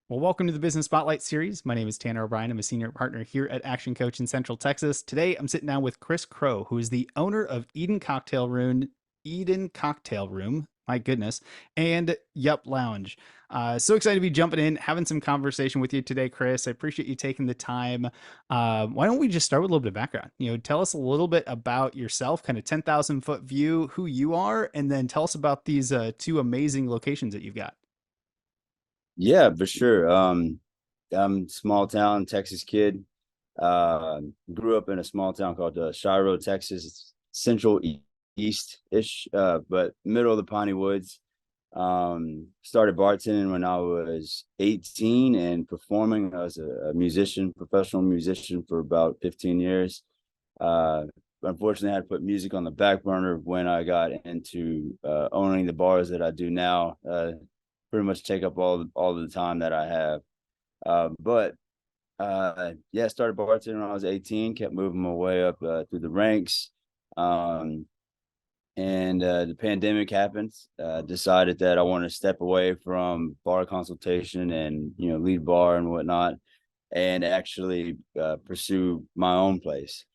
Well, welcome to the Business Spotlight series. My name is Tanner O'Brien. I'm a senior partner here at Action Coach in Central Texas. Today, I'm sitting down with Chris Crow, who is the owner of Eden Cocktail Room. My goodness, and Yup Lounge. So excited to be jumping in, having some conversation with you today, Chris. I appreciate you taking the time. Why don't we just start with a little bit of background? Tell us a little bit about yourself, kind of 10,000 foot view, who you are, and then tell us about these two amazing locations that you've got. Yeah, for sure. I'm a small town Texas kid. Uh, Grew up in a small town called Shiro, Texas. It's central east-ish, but middle of the Piney Woods. Started bartending when I was 18 and performing. I was a musician, professional musician for about 15 years. Uh, Unfortunately, I had to put music on the back burner when I got into owning the bars that I do now. Pretty much take up all the time that I have. But yeah, started bartending when I was 18, kept moving my way up through the ranks. Um, and The pandemic happened. Decided that I wanted to step away from bar consultation and lead bar and whatnot, and actually pursue my own place.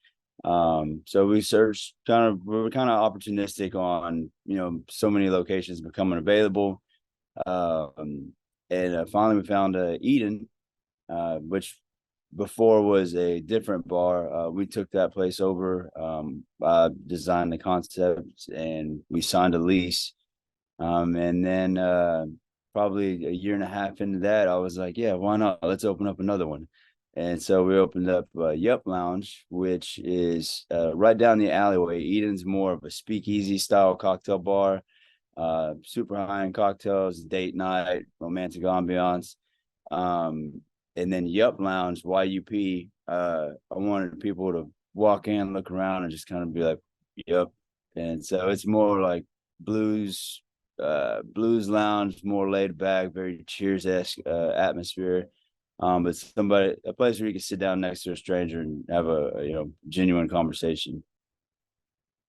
So we searched we were kind of opportunistic on so many locations becoming available. And finally we found Eden, which before was a different bar. We took that place over. I designed the concept and we signed a lease. And then probably a year and a half into that, I was like, yeah, why not? Let's open up another one. And so we opened up Yup Lounge, which is right down the alleyway. Eden's more of a speakeasy style cocktail bar, super high end cocktails, date night, romantic ambiance. Um, and then Yup Lounge, YUP. I wanted people to walk in, look around, and just kind of be like, "Yup." And so it's more like blues, blues lounge, more laid back, very Cheers-esque atmosphere. But a place where you can sit down next to a stranger and have a genuine conversation.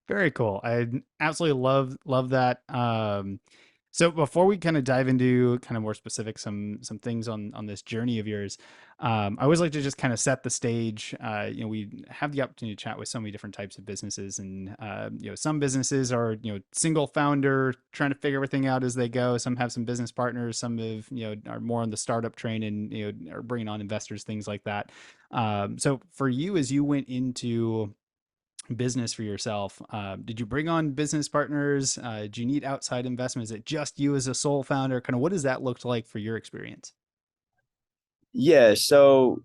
Very cool. I absolutely love that. So before we kind of dive into kind of more specific some things on this journey of yours, I always like to just kind of set the stage. We have the opportunity to chat with so many different types of businesses, and some businesses are single founder trying to figure everything out as they go. Some have some business partners. Some have are more on the startup train and are bringing on investors, things like that. So for you, as you went into business for yourself, did you bring on business partners? Do you need outside investment? Is it just you as a sole founder? Kind of what does that look like for your experience? Yeah, so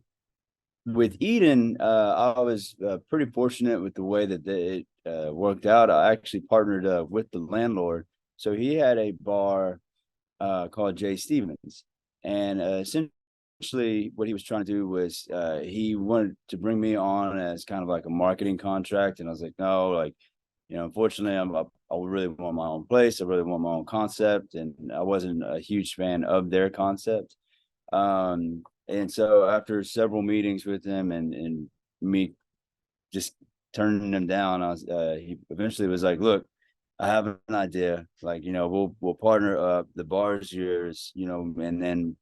with Eden, I was pretty fortunate with the way that it worked out. I actually partnered with the landlord. So he had a bar called Jay Stevens. And essentially, what he was trying to do was he wanted to bring me on as kind of like a marketing contract. And I was like, no, like, unfortunately, I really want my own place. I really want my own concept. And I wasn't a huge fan of their concept. And so after several meetings with him and me just turning him down, he eventually was like, look, I have an idea. Like, we'll partner up. The bar's yours, and then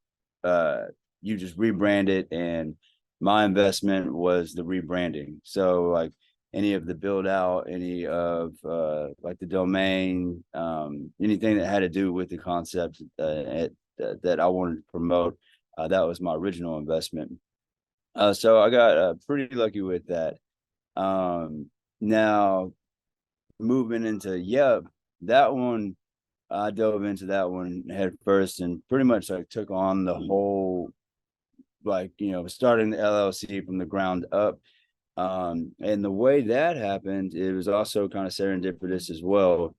you just rebrand it. And my investment was the rebranding. So like any of the build out, any of like the domain, anything that had to do with the concept that I wanted to promote, that was my original investment. So I got pretty lucky with that. Now moving into that one, I dove into that one head first and pretty much like took on the whole, like, starting the LLC from the ground up. And the way that happened, it was also kind of serendipitous as well.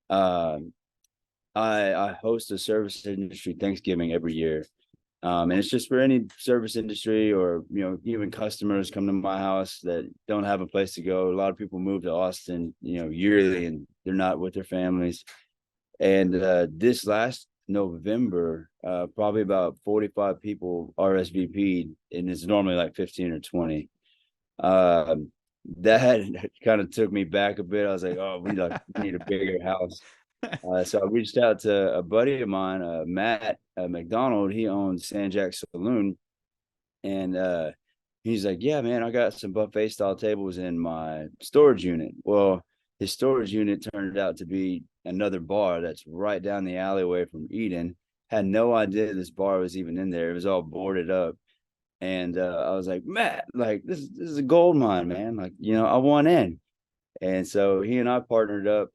Um, I host a service industry Thanksgiving every year. And it's just for any service industry or, even customers come to my house that don't have a place to go. A lot of people move to Austin, yearly, and they're not with their families. And this last November, probably about 45 people RSVP'd, and it's normally like 15 or 20. That kind of took me back a bit. I was like, oh, we need a bigger house. So I reached out to a buddy of mine, Matt McDonald. He owns San Jack Saloon, and he's like, "Yeah, man, I got some buffet style tables in my storage unit." Well, his storage unit turned out to be another bar that's right down the alleyway from Eden. Had no idea this bar was even in there. It was all boarded up. And I was like, Matt, like this is a gold mine, man. Like, I want in. And so he and I partnered up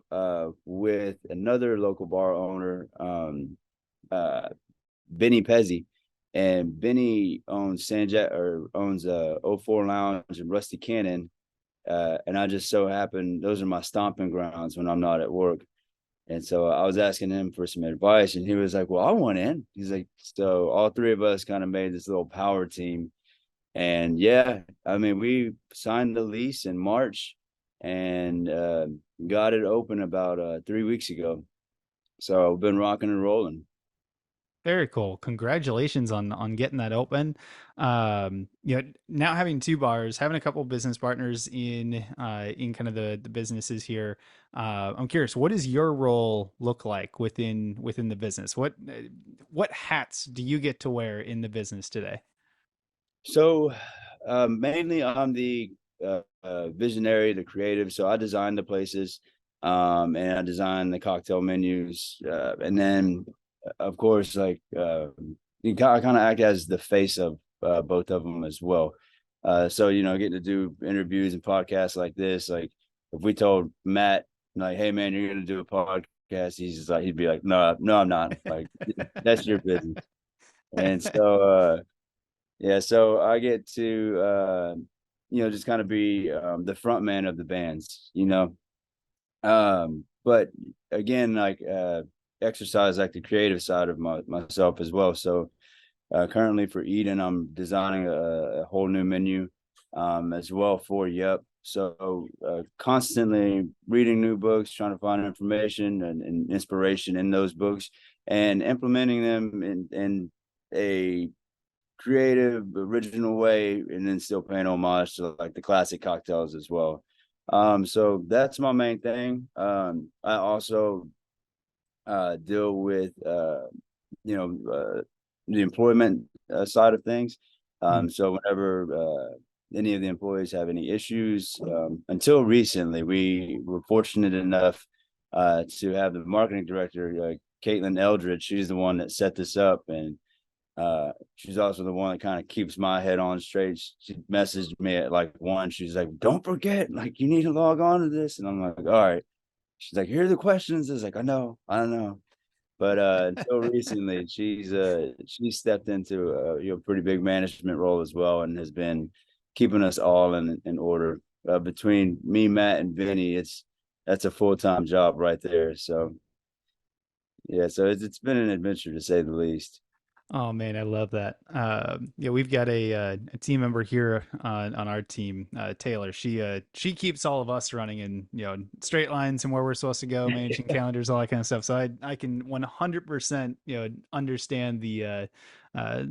with another local bar owner, uh, Benny Pezzi. And Benny owns Sanjay or owns O4 Lounge and Rusty Cannon. And I just so happened those are my stomping grounds when I'm not at work. And so I was asking him for some advice, and he was like, "Well, I want in." He's like, so all three of us kind of made this little power team. And yeah, I mean, we signed the lease in March and got it open about 3 weeks ago. So we've been rocking and rolling. Very cool. Congratulations on getting that open. Now having two bars, having a couple of business partners in kind of the businesses here. I'm curious, what does your role look like within the business? What hats do you get to wear in the business today? So mainly I'm the visionary, the creative. So I design the places, and I design the cocktail menus, and then of course, like I kind of act as the face of both of them as well. So getting to do interviews and podcasts like this, like if we told Matt, like, "Hey man, you're gonna do a podcast," he's just like, he'd be like, "No, no, I'm not. Like, that's your business." And so yeah, so I get to just kind of be the front man of the bands. But again, like exercise like the creative side of myself as well. So currently for Eden, I'm designing a whole new menu as well for Yep. So constantly reading new books, trying to find information and inspiration in those books, and implementing them in a creative, original way, and then still paying homage to like the classic cocktails as well. So that's my main thing. I also deal with the employment side of things. Hmm. So whenever any of the employees have any issues, until recently, we were fortunate enough to have the marketing director, Caitlin Eldridge. She's the one that set this up, and she's also the one that kind of keeps my head on straight. She messaged me at like 1. She's like, "Don't forget, like you need to log on to this." And I'm like, "All right." She's like, "Here are the questions." I was like, I don't know. But until recently, she stepped into a pretty big management role as well, and has been keeping us all in order. Between me, Matt, and Vinny, that's a full-time job right there. So yeah, so it's been an adventure to say the least. Oh man, I love that. Yeah, we've got a team member here on our team, Taylor. She keeps all of us running in straight lines and where we're supposed to go, managing calendars, all that kind of stuff. So I can 100% understand the uh,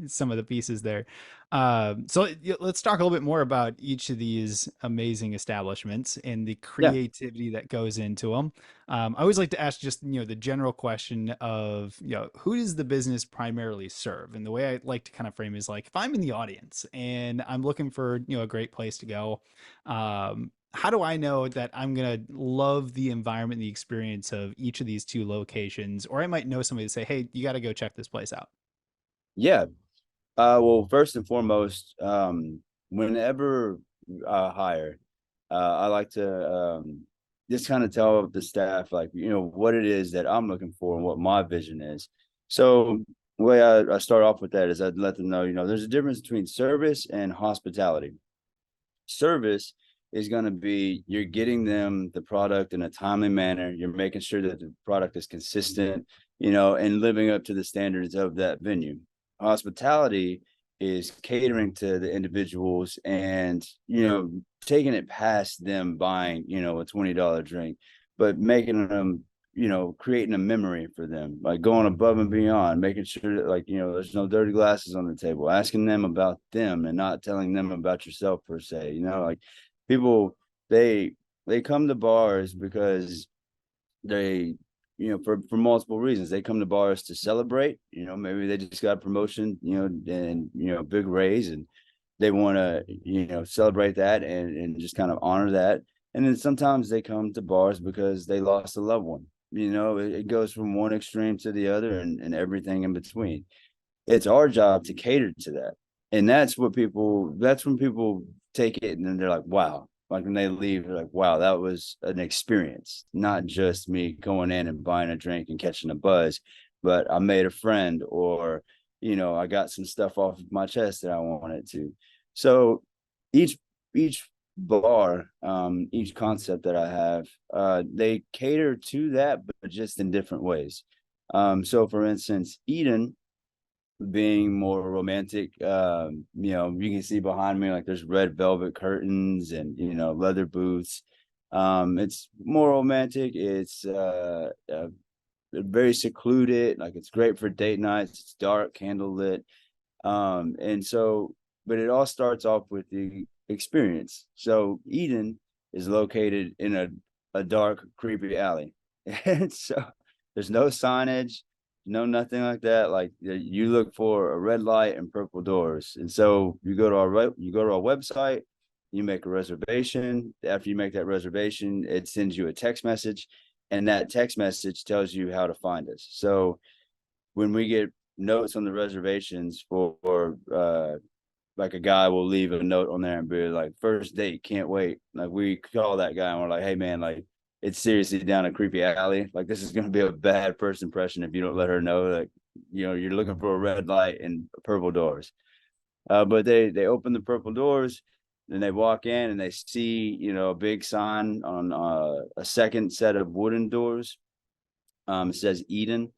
some of the pieces there. So let's talk a little bit more about each of these amazing establishments and the Yeah, creativity that goes into them. I always like to ask just the general question of who does the business primarily serve, and the way I like to kind of frame is like if I'm in the audience and I'm looking for a great place to go, how do I know that I'm gonna love the environment, the experience of each of these two locations, or I might know somebody to say, hey, you got to go check this place out. yeah. Well, first and foremost, whenever I hire, I like to just kind of tell the staff, like, what it is that I'm looking for and what my vision is. So, the way I start off with that is I'd let them know, there's a difference between service and hospitality. Service is going to be you're getting them the product in a timely manner. You're making sure that the product is consistent, and living up to the standards of that venue. Hospitality is catering to the individuals and, taking it past them buying, a $20 drink, but making them, creating a memory for them, like going above and beyond, making sure that, like, there's no dirty glasses on the table, asking them about them and not telling them about yourself per se. Like people, they come to bars because they for multiple reasons. They come to bars to celebrate. Maybe they just got a promotion, and big raise, and they want to celebrate that and just kind of honor that. And then sometimes they come to bars because they lost a loved one. It goes from one extreme to the other, and everything in between. It's our job to cater to that, and that's when people take it and then they're like, wow. Like when they leave, they're like, wow, that was an experience, not just me going in and buying a drink and catching a buzz, but I made a friend, or I got some stuff off of my chest that I wanted to. So each each bar, each concept that I have, they cater to that, but just in different ways. So for instance, Eden being more romantic, you can see behind me, like there's red velvet curtains and leather booths. It's more romantic. It's very secluded, like it's great for date nights. It's dark, candle lit. And so, but it all starts off with the experience. So Eden is located in a dark, creepy alley. And so there's no signage, no nothing like that. Like you look for a red light and purple doors. And so you go to our website, you make a reservation. After you make that reservation, it sends you a text message, and that text message tells you how to find us. So when we get notes on the reservations for like a guy will leave a note on there and be like, first date, can't wait. Like we call that guy and we're like, hey man, like it's seriously down a creepy alley. Like this is gonna be a bad first impression if you don't let her know that you're looking for a red light and purple doors. But they open the purple doors, then they walk in and they see a big sign on a second set of wooden doors. It says Eden.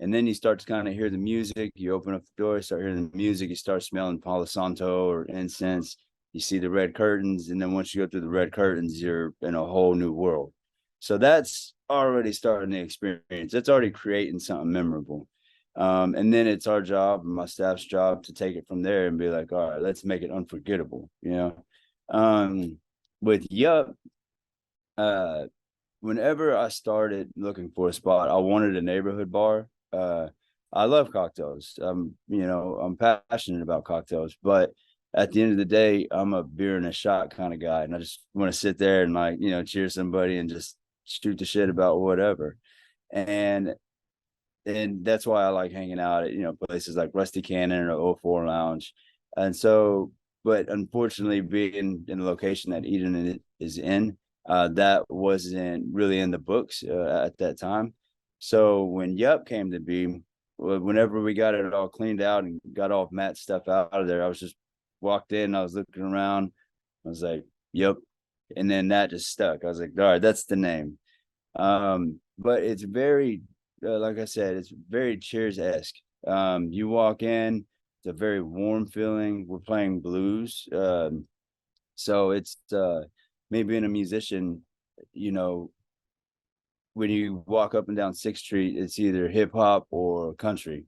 And then you start to kind of hear the music. You open up the door, you start hearing the music, you start smelling Palo Santo or incense. You see the red curtains. And then once you go through the red curtains, you're in a whole new world. So that's already starting the experience. That's already creating something memorable. And then it's our job, my staff's job, to take it from there and be like, all right, let's make it unforgettable. With Yup, uh, whenever I started looking for a spot, I wanted a neighborhood bar. I love cocktails. I'm passionate about cocktails, but at the end of the day, I'm a beer and a shot kind of guy, and I just want to sit there and like cheer somebody and just shoot the shit about whatever. And and that's why I like hanging out at places like Rusty Cannon or O4 Lounge. And so, but unfortunately, being in the location that Eden is in, that wasn't really in the books at that time. So when Yup came to be, whenever we got it all cleaned out and got all Matt's stuff out of there, I was just walked in, I was looking around, I was like, Yup. And then that just stuck. I was like, all right, that's the name. But it's very, like I said, it's very Cheers-esque. You walk in, it's a very warm feeling. We're playing blues. So it's me being a musician, you know, when you walk up and down Sixth Street, it's either hip hop or country.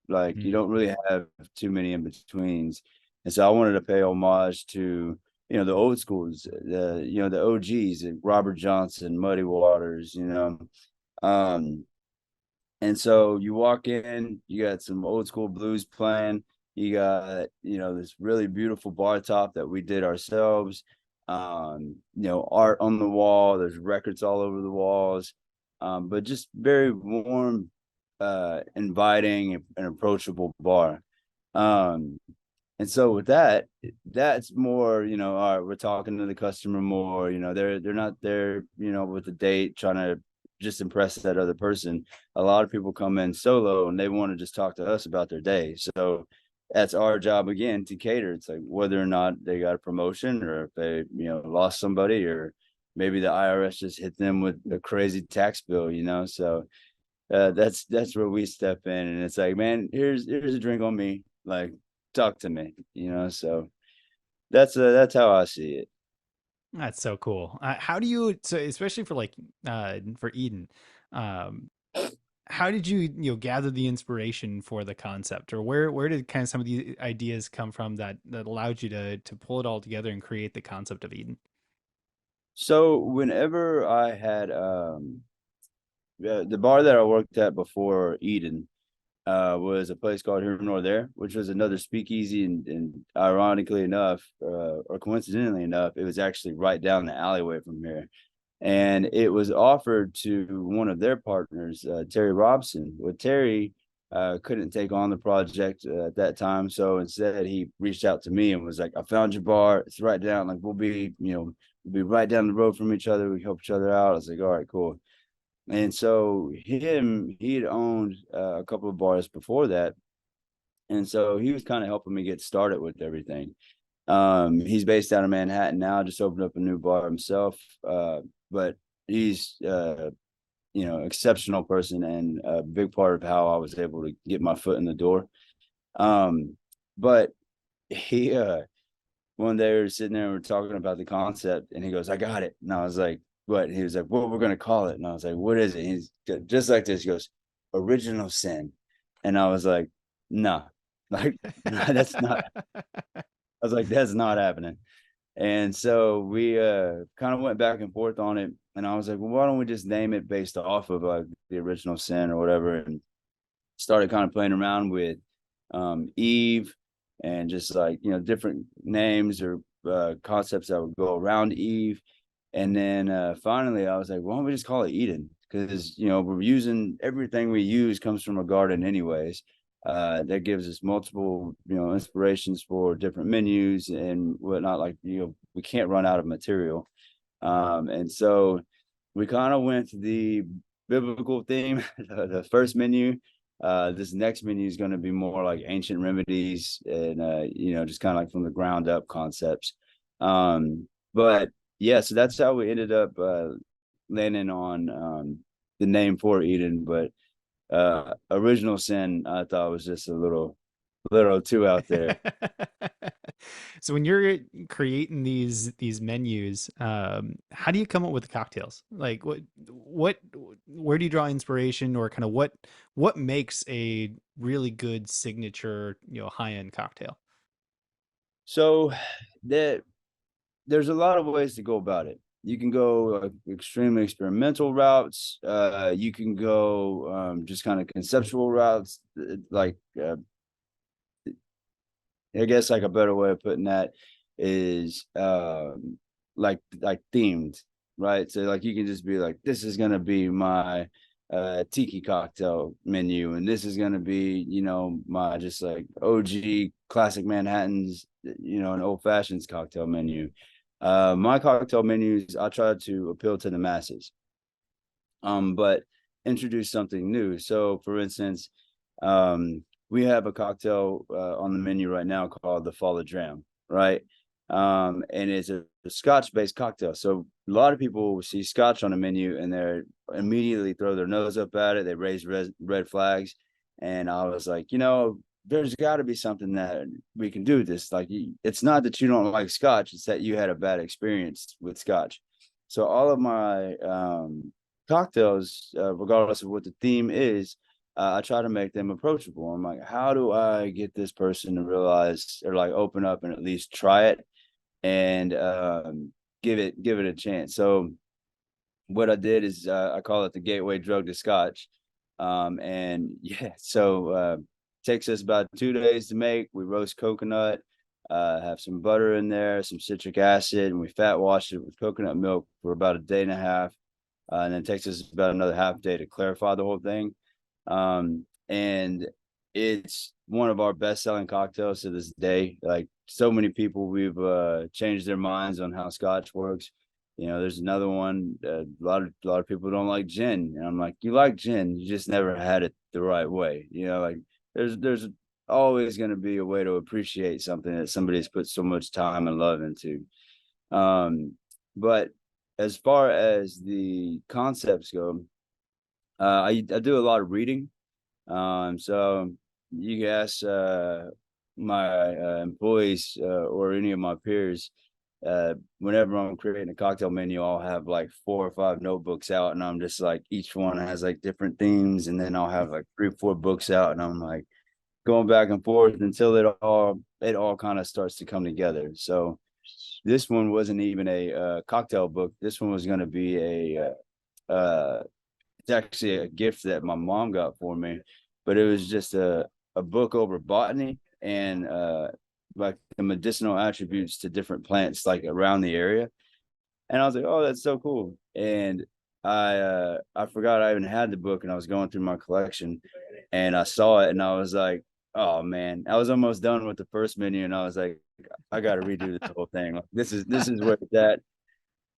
Like you Mm. don't really have too many in betweens. And so I wanted to pay homage to, the old schools, the OGs, Robert Johnson, Muddy Waters. Um, and so you walk in, you got some old school blues playing. You got, this really beautiful bar top that we did ourselves. Art on the wall. There's records all over the walls. But just very warm, inviting and approachable bar. Um, and so with that, that's more, all right, we're talking to the customer more, they're not there, with the date trying to just impress that other person. A lot of people come in solo and they want to just talk to us about their day. So that's our job again to cater. It's like whether or not they got a promotion or if they, lost somebody, or maybe the IRS just hit them with a crazy tax bill. So that's where we step in, and it's like, man, here's a drink on me, like talk to me. So that's how I see it. That's so cool. How do you, so especially for like for Eden, um, how did you gather the inspiration for the concept, or where did kind of some of the ideas come from that allowed you to pull it all together and create the concept of Eden? So whenever I had the bar that I worked at before Eden was a place called Here Nor There, which was another speakeasy, and ironically enough, or coincidentally enough, it was actually right down the alleyway from here. And it was offered to one of their partners, Terry Robson. Well, Terry couldn't take on the project at that time, so instead he reached out to me and was like, "I found your bar. It's right down. Like we'll be right down the road from each other. We help each other out." I was like, "All right, cool." And so he had owned a couple of bars before that, and so he was kind of helping me get started with everything. He's based out of Manhattan now, just opened up a new bar himself. But he's exceptional person and a big part of how I was able to get my foot in the door. But he one day we were sitting there and we are talking about the concept, and he goes, "I got it." And I was like, "What?" And he was like, "What we're gonna call it?" And I was like, "What is it?" And he's just like this. He goes, "Original Sin." And I was like, "Nah, like that's not." I was like, "That's not happening." And so we kind of went back and forth on it. And I was like, "Well, why don't we just name it based off of like the original sin or whatever?" And started kind of playing around with Eve, and just like, different names or concepts that would go around Eve. And then finally I was like, "Why don't we just call it Eden?" Because, we're using everything we use comes from a garden anyways. That gives us multiple, inspirations for different menus and whatnot. Like, we can't run out of material. And so we kind of went to the biblical theme. The first menu, this next menu is going to be more like ancient remedies and just kind of like from the ground up concepts. But yeah, so that's how we ended up landing on the name for Eden. But original sin, I thought, was just a little too out there. So when you're creating these menus, how do you come up with the cocktails? Like what where do you draw inspiration, or kind of what makes a really good signature, high end cocktail? So that there's a lot of ways to go about it. You can go extremely experimental routes. You can go just kind of conceptual routes. Like I guess like a better way of putting that is like themed, right? So like you can just be like, this is gonna be my tiki cocktail menu, and this is gonna be, my just like OG classic Manhattans, an old fashions cocktail menu. My cocktail menus, I try to appeal to the masses, but introduce something new. So, for instance, we have a cocktail on the menu right now called the Fall of Dram, right? And it's a Scotch-based cocktail. So a lot of people see Scotch on the menu and they're immediately throw their nose up at it. They raise red flags, and I was like, there's got to be something that we can do with this. Like, it's not that you don't like Scotch; it's that you had a bad experience with Scotch. So all of my cocktails, regardless of what the theme is, I try to make them approachable. I'm like, how do I get this person to realize or like open up and at least try it and give it a chance? So what I did is I call it the gateway drug to Scotch. And yeah, so takes us about 2 days to make. We roast coconut, have some butter in there, some citric acid, and we fat wash it with coconut milk for about a day and a half. And then it takes us about another half day to clarify the whole thing. And it's one of our best selling cocktails to this day. Like, so many people, we've changed their minds on how Scotch works. There's another one. A lot of people don't like gin, and I'm like, you like gin, you just never had it the right way. Like, there's always going to be a way to appreciate something that somebody's put so much time and love into. But as far as the concepts go, I do a lot of reading. So you can ask my employees or any of my peers. Whenever I'm creating a cocktail menu, I'll have like 4 or 5 notebooks out, and I'm just like, each one has like different themes, and then I'll have like 3 or 4 books out, and I'm like going back and forth until it all kind of starts to come together. So this one wasn't even a cocktail book. This one was going to be a it's actually a gift that my mom got for me, but it was just a book over botany and like the medicinal attributes to different plants like around the area. And I was like, oh, that's so cool. And I forgot I even had the book, and I was going through my collection and I saw it and I was like, oh man, I was almost done with the first menu and I was like, I got to redo this whole thing. Like, this is where it's at.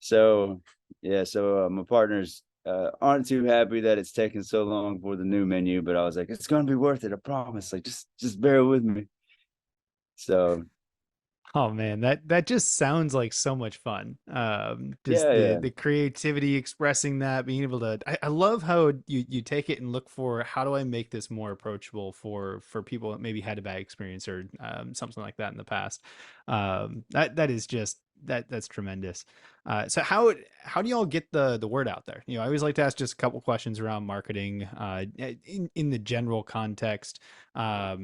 So yeah, so my partners aren't too happy that it's taking so long for the new menu, but I was like, it's gonna be worth it, I promise. Like just bear with me. So Oh man, that just sounds like so much fun. Just yeah, yeah. the creativity expressing that, being able to. I love how you take it and look for how do I make this more approachable for people that maybe had a bad experience or something like that in the past. That is just that's tremendous. So how do y'all get the word out there? I always like to ask just a couple questions around marketing in the general context. How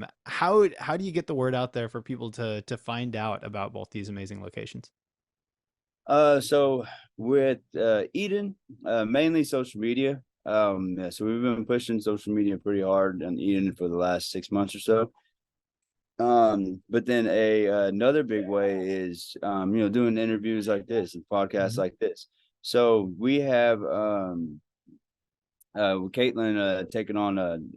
do you get the word out there for people to find out about both these amazing locations? So with Eden, mainly social media. Yeah, so we've been pushing social media pretty hard on Eden for the last 6 months or so. But then another big way is doing interviews like this and podcasts Mhm. like this. So we have with Caitlin taking on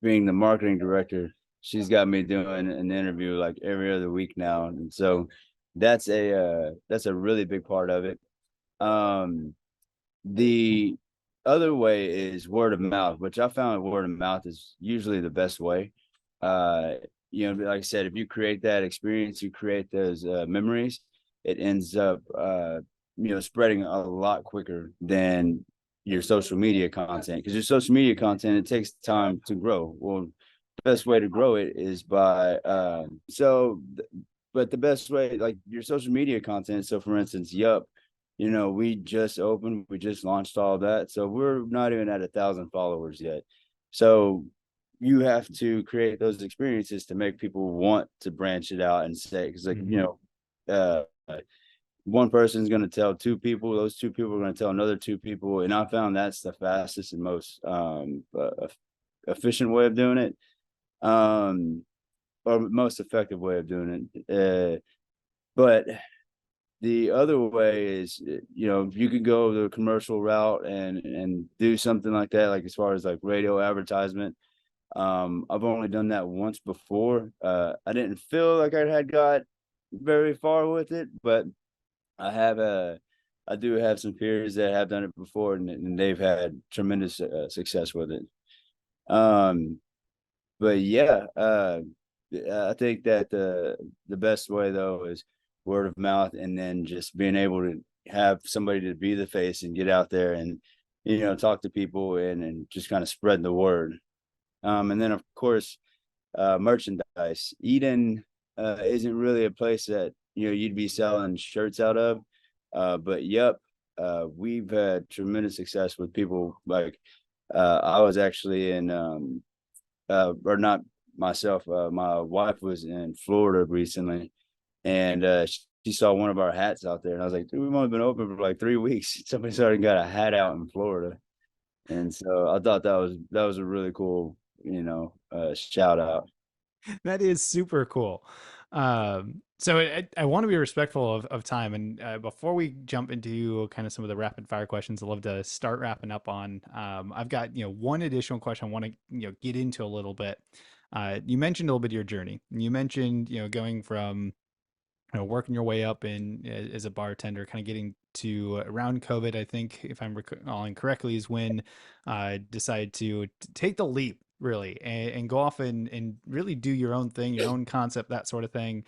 being the marketing director. She's got me doing an interview like every other week now, and so that's a really big part of it. Um, the other way is word of mouth, which I found word of mouth is usually the best way. Uh, like I said, if you create that experience, you create those memories, it ends up spreading a lot quicker than your social media content, because your social media content, it takes time to grow. Well, the best way to grow it is by but the best way, like your social media content. So for instance, Yup, we just opened, we just launched all that. So we're not even at 1,000 followers yet. So you have to create those experiences to make people want to branch it out and say, because like, Mhm. uh, one person's going to tell two people, those two people are going to tell another two people. And I found that's the fastest and most efficient way of doing it. Um, or most effective way of doing it. But the other way is, you could go the commercial route and do something like that, like as far as like radio advertisement. I've only done that once before. I didn't feel like I had got very far with it, but I have I do have some peers that have done it before, and they've had tremendous success with it. Um, but yeah, I think that the best way though is word of mouth, and then just being able to have somebody to be the face and get out there and talk to people and just kind of spread the word. And then of course, merchandise. Eden isn't really a place that you'd be selling shirts out of, but Yup, we've had tremendous success with people like I was actually in or not myself. My wife was in Florida recently, and she saw one of our hats out there, and I was like, "Dude, we've only been open for like 3 weeks. Somebody's already got a hat out in Florida," and so I thought that was a really cool, shout out. That is super cool. So I want to be respectful of time. And before we jump into kind of some of the rapid fire questions, I'd love to start wrapping up on. I've got one additional question I want to get into a little bit. You mentioned a little bit of your journey. You mentioned going from working your way up in as a bartender, kind of getting to around COVID, I think, if I'm recalling correctly, is when I decided to take the leap, really, and go off and really do your own thing, your own concept, that sort of thing.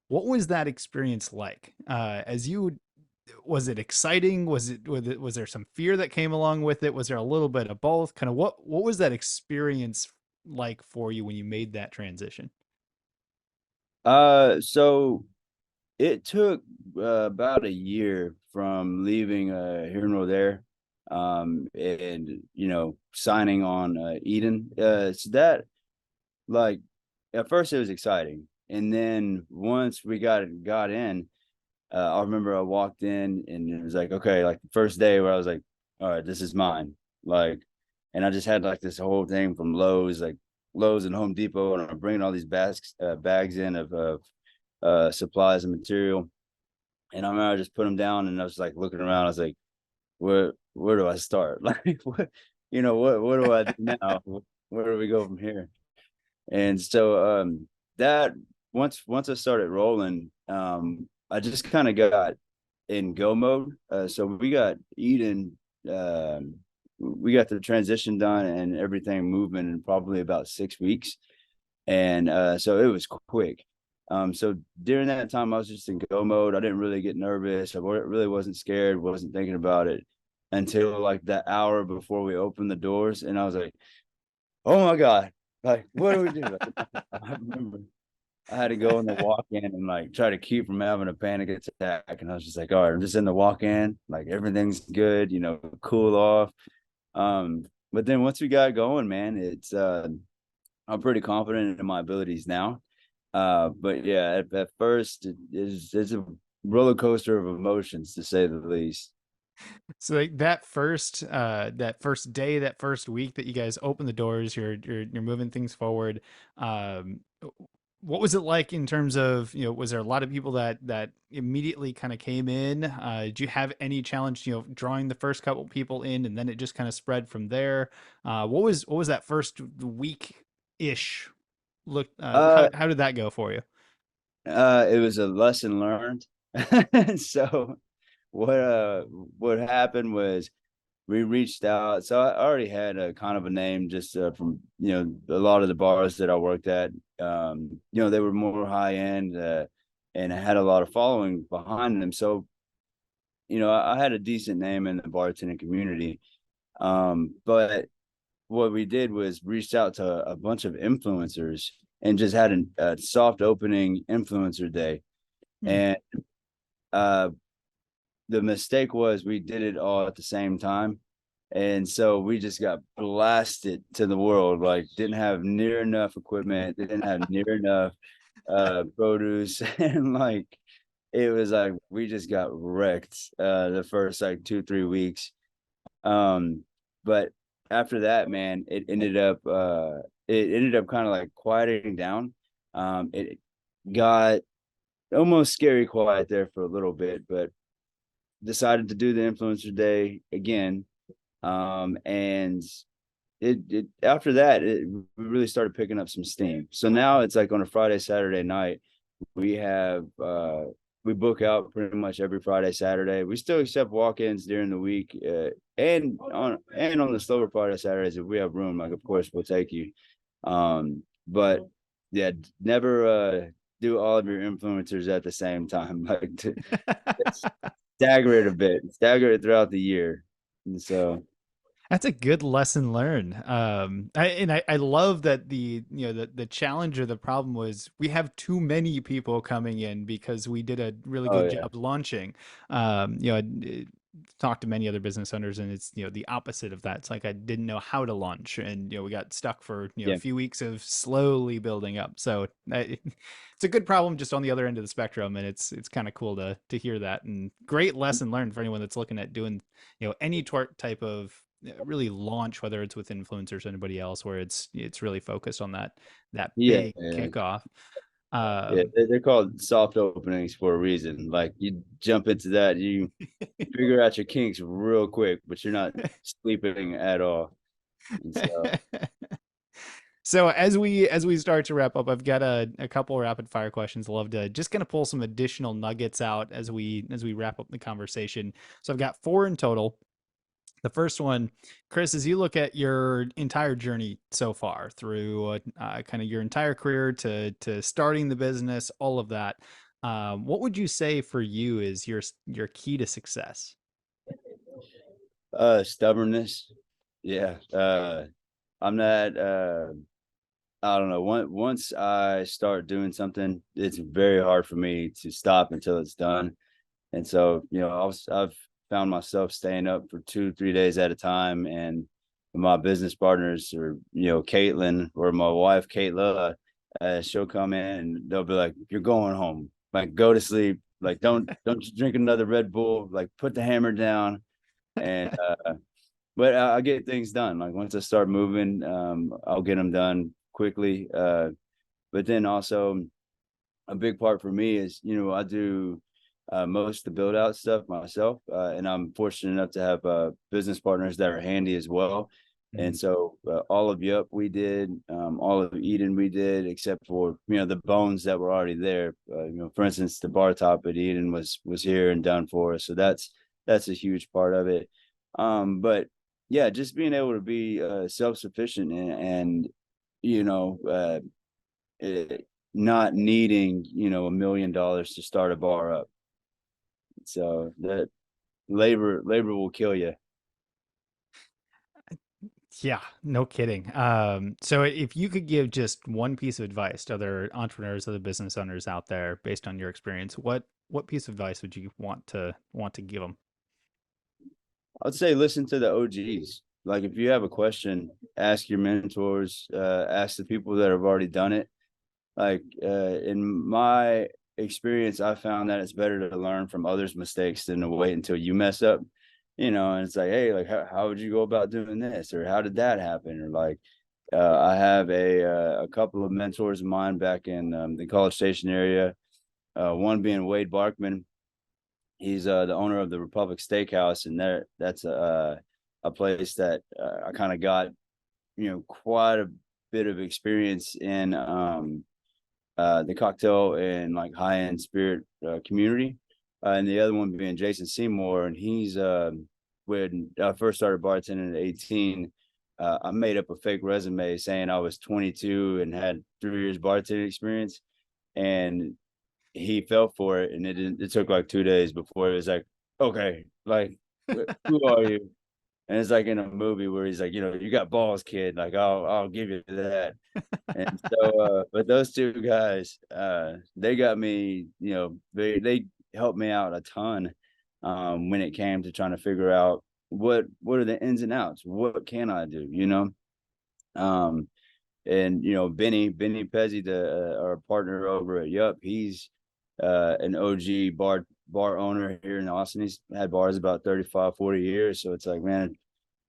What was that experience like? As you Was it exciting? Was there some fear that came along with it? Was there a little bit of both? Kind of what was that experience like for you when you made that transition? So it took about a year from leaving here nor there, and signing on Eden. So that, like, at first it was exciting, and then once we got in, I remember I walked in and it was like, okay, like the first day where I was like, all right, this is mine. like, and I just had like this whole thing from Lowe's, like Lowe's and Home Depot, and I'm bringing all these bags in of supplies and material. And I remember I just put them down, and I was like looking around. I was like, where do I start? Like, what do I do now? Where do we go from here? And so that once I started rolling, I just kind of got in go mode. So we got Eden, we got the transition done and everything moving in probably about 6 weeks, and so it was quick. So during that time, I was just in go mode. I didn't really get nervous. I really wasn't scared. Wasn't thinking about it until like that hour before we opened the doors, and I was like, "Oh my god! Like, what do we do?" I remember I had to go in the walk-in and like try to keep from having a panic attack. And I was just like, all right, I'm just in the walk-in, like everything's good, cool off. But then once we got going, man, it's I'm pretty confident in my abilities now. But yeah, at first it's a roller coaster of emotions to say the least. So like that first day, that first week that you guys open the doors, you're moving things forward. Um, what was it like in terms of, was there a lot of people that immediately kind of came in? Did you have any challenge, drawing the first couple people in, and then it just kind of spread from there? What was that first week ish look? How Uh, how did that go for you? it was a lesson learned. So what happened was we reached out. So I already had a kind of a name just from a lot of the bars that I worked at. They were more high end, and I had a lot of following behind them. So I had a decent name in the bartending community. But what we did was reached out to a bunch of influencers and just had a soft opening influencer day. Hmm. And uh, the mistake was we did it all at the same time. And so we just got blasted to the world, like didn't have near enough equipment, didn't have near enough produce, and like it was like we just got wrecked the first like 2 3 weeks. But after that, man, it ended up kind of like quieting down. It got almost scary quiet there for a little bit, but decided to do the influencer day again. And it after that, we really started picking up some steam. So now it's like on a Friday, Saturday night, we have we book out pretty much every Friday, Saturday. We still accept walk-ins during the week, and on the slower part of Saturdays if we have room. Like, of course, we'll take you. But yeah, never do all of your influencers at the same time. Like, stagger it a bit, stagger it throughout the year. And so, That's a good lesson learned. I love that the challenge or the problem was we have too many people coming in because we did a really oh good yeah, job launching. I talked to many other business owners, and it's the opposite of that. It's like I didn't know how to launch, and we got stuck for a yeah, few weeks of slowly building up. So it's a good problem just on the other end of the spectrum, and it's kind of cool to hear that, and great lesson learned for anyone that's looking at doing any type of really launch, whether it's with influencers or anybody else, where it's really focused on that yeah, big yeah. kickoff. Yeah, Um, they're called soft openings for a reason. Like, you jump into that, you figure out your kinks real quick, but you're not sleeping at all. And so, so as we start to wrap up, I've got a couple rapid fire questions. I'd love to just kind of pull some additional nuggets out as we wrap up the conversation. So I've got four in total. The first one, Chris, as you look at your entire journey so far through kind of your entire career to starting the business, all of that, what would you say for you is your key to success? stubbornness. Yeah. I'm not, I don't know. Once I start doing something, it's very hard for me to stop until it's done. And so, I've found myself staying up for 2 3 days at a time. And my business partners, or Caitlin, or my wife Kayla, she'll come in and they'll be like, "You're going home. Like, go to sleep. Like, don't drink another Red Bull. Like, put the hammer down." And but I get things done. Like once I start moving, I'll get them done quickly. But then also a big part for me is, I do most of the build out stuff myself, and I'm fortunate enough to have business partners that are handy as well. And Mm. so all of Yup we did, all of Eden we did, except for the bones that were already there. For instance, the bar top at Eden was here and done for us, so that's a huge part of it. But yeah, just being able to be self sufficient and you know uh, not needing $1 million to start a bar up. So that labor will kill you. Yeah, no kidding. So if you could give just one piece of advice to other entrepreneurs, other business owners out there, based on your experience, what piece of advice would you want to give them? I'd say listen to the OGs. Like if you have a question, ask your mentors, ask the people that have already done it. Like in my experience, I found that it's better to learn from others' mistakes than to wait until you mess up. And it's like, hey, like how would you go about doing this, or how did that happen, or like I have a couple of mentors of mine back in the College Station area. One being Wade Barkman. He's the owner of the Republic Steakhouse, and that's a place that I kind of got quite a bit of experience in the cocktail and like high end spirit community. And the other one being Jason Seymour, and he's when I first started bartending at 18. I made up a fake resume saying I was 22 and had 3 years bartending experience, and he fell for it, and it took like 2 days before it was like, okay, like who are you? And it's like in a movie where he's like, you got balls, kid. Like I'll give you that. And so, but those two guys, they got me, they helped me out a ton when it came to trying to figure out what are the ins and outs, what can I do, um, and Benny Pezzi, the our partner over at Yup, he's an OG bar owner here in Austin. He's had bars about 35, 40 years. So it's like, man,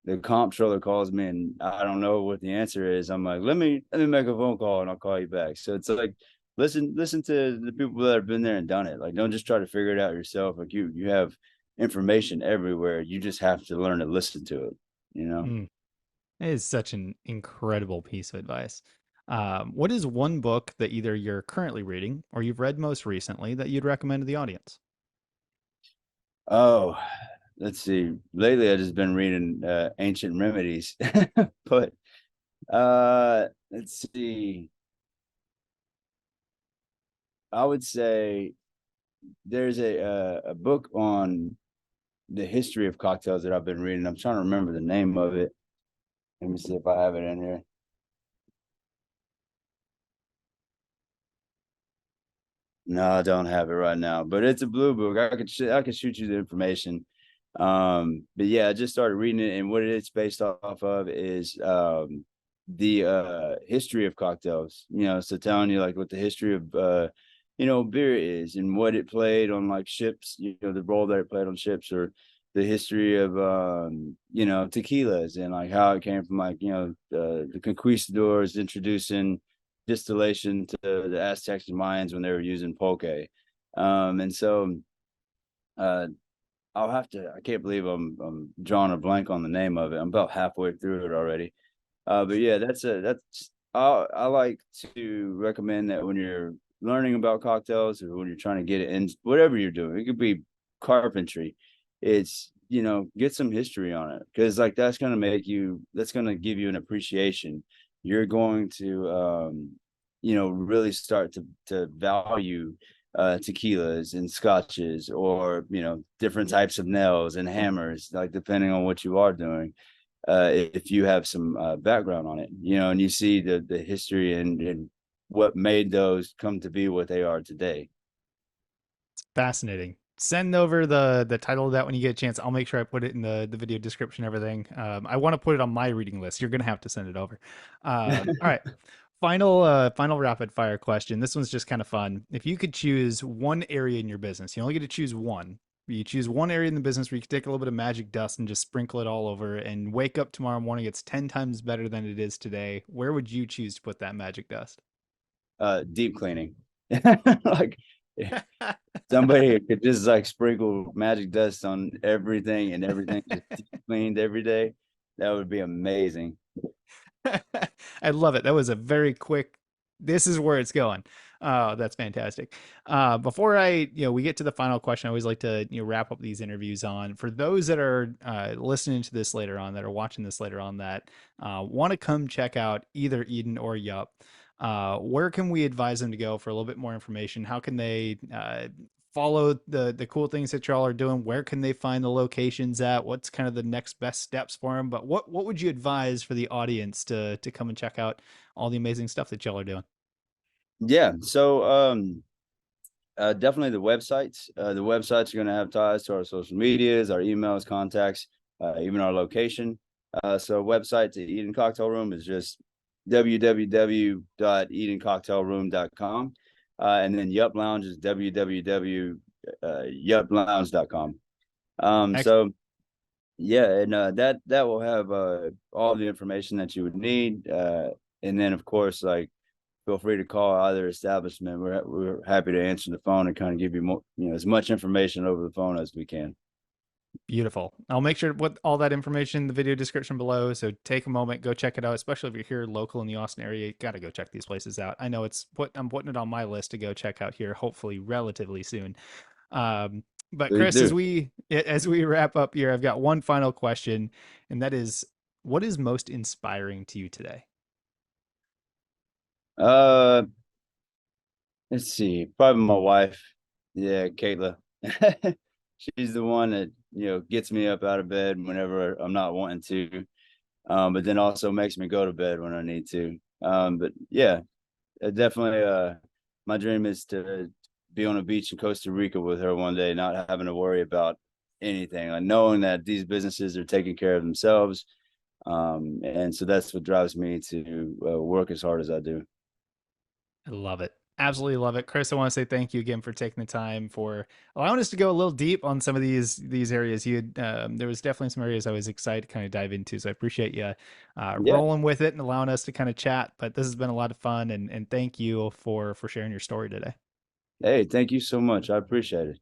the comptroller calls me and I don't know what the answer is. I'm like, let me make a phone call and I'll call you back. So it's like, listen to the people that have been there and done it. Like, don't just try to figure it out yourself. Like you have information everywhere. You just have to learn to listen to it. You know. Mm, it is such an incredible piece of advice. What is one book that either you're currently reading or you've read most recently that you'd recommend to the audience? Oh, let's see. Lately, I just been reading Ancient Remedies, but let's see. I would say there's a book on the history of cocktails that I've been reading. I'm trying to remember the name of it. Let me see if I have it in here. No, I don't have it right now, but it's a blue book. I could shoot you the information. But yeah, I just started reading it, and what it's based off of is the history of cocktails. So telling you like what the history of beer is and what it played on like ships. The role that it played on ships, or the history of tequilas and like how it came from like the conquistadors introducing distillation to the Aztecs and Mayans when they were using pulque. And so uh, I can't believe I'm drawing a blank on the name of it. I'm about halfway through it already. But yeah, I like to recommend that when you're learning about cocktails or when you're trying to get it in whatever you're doing. It could be carpentry. It's get some history on it, because like that's gonna give you an appreciation. You're going to really start to value tequilas and scotches, or different types of nails and hammers, like depending on what you are doing. If you have some background on it, and you see the history and what made those come to be what they are today. Fascinating. Send over the title of that when you get a chance. I'll make sure I put it in the video description, everything. I want to put it on my reading list. You're gonna have to send it over. All right. Final rapid fire question. This one's just kind of fun. If you could choose one area in your business, you only get to choose one. You choose one area in the business where you can take a little bit of magic dust and just sprinkle it all over and wake up tomorrow morning, it's 10 times better than it is today. Where would you choose to put that magic dust? Deep cleaning. Like somebody could just like sprinkle magic dust on everything and everything just deep cleaned every day. That would be amazing. I love it. That was a very quick. This is where it's going. Oh, that's fantastic. Before we get to the final question, I always like to wrap up these interviews on for those that are listening to this later on, that are watching this later on, that want to come check out either Eden or Yup. Where can we advise them to go for a little bit more information? How can they follow the cool things that y'all are doing? Where can they find the locations at? What's kind of the next best steps for them? But what would you advise for the audience to come and check out all the amazing stuff that y'all are doing? Yeah. So definitely the websites. The websites are going to have ties to our social medias, our emails, contacts, even our location. So website to Eden Cocktail Room is just www.edencocktailroom.com. And then Yup Lounge is www.yuplounge.com. Excellent. So yeah, and that will have all the information that you would need. And then of course, like feel free to call either establishment. We're happy to answer the phone and kind of give you more, as much information over the phone as we can. Beautiful. I'll make sure to put all that information in the video description below. So take a moment, go check it out. Especially if you're here local in the Austin area, you got to go check these places out. I know I'm putting it on my list to go check out here, hopefully relatively soon. Um, but Please Chris, do. as we wrap up here, I've got one final question, and that is, what is most inspiring to you today? Uh, let's see. Probably my wife. Yeah, Kayla. She's the one that gets me up out of bed whenever I'm not wanting to. But then also makes me go to bed when I need to. But yeah, definitely. My dream is to be on a beach in Costa Rica with her one day, not having to worry about anything, like knowing that these businesses are taking care of themselves. And so that's what drives me to work as hard as I do. I love it. Absolutely love it. Chris, I want to say thank you again for taking the time for allowing us to go a little deep on some of these areas. There was definitely some areas I was excited to kind of dive into. So I appreciate you Yeah. rolling with it and allowing us to kind of chat. But this has been a lot of fun, and thank you for sharing your story today. Hey, thank you so much. I appreciate it.